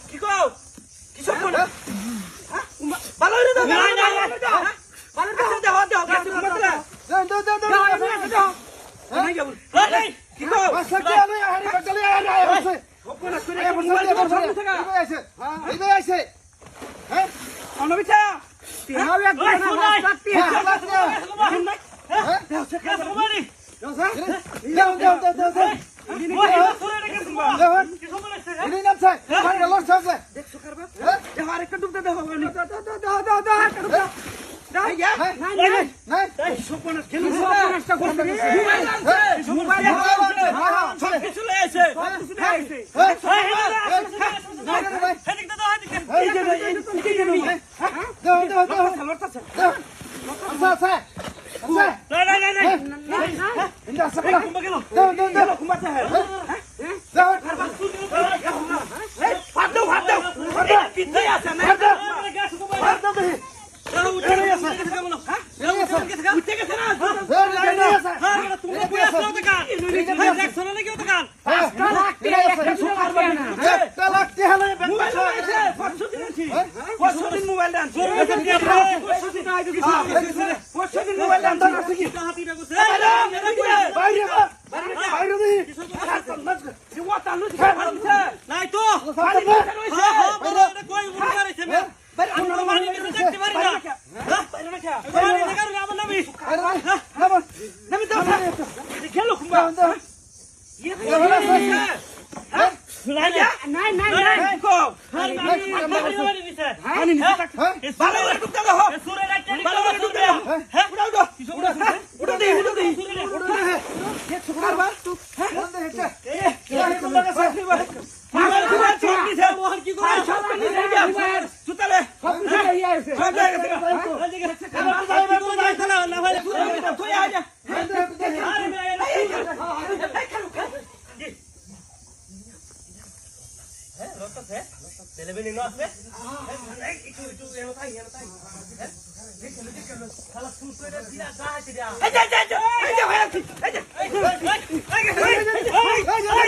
কি কও কি সব বল ভালো রে দাও ভালো দাও দাও কি কও বাসকে আলো হারি বাকলে আইছে ওপনা করে মোবাইল আইছে হ্যাঁ এই আইছে হ্যাঁ অনবিতা তিনাও এক দিন রাস্তাতে হ্যাঁ এই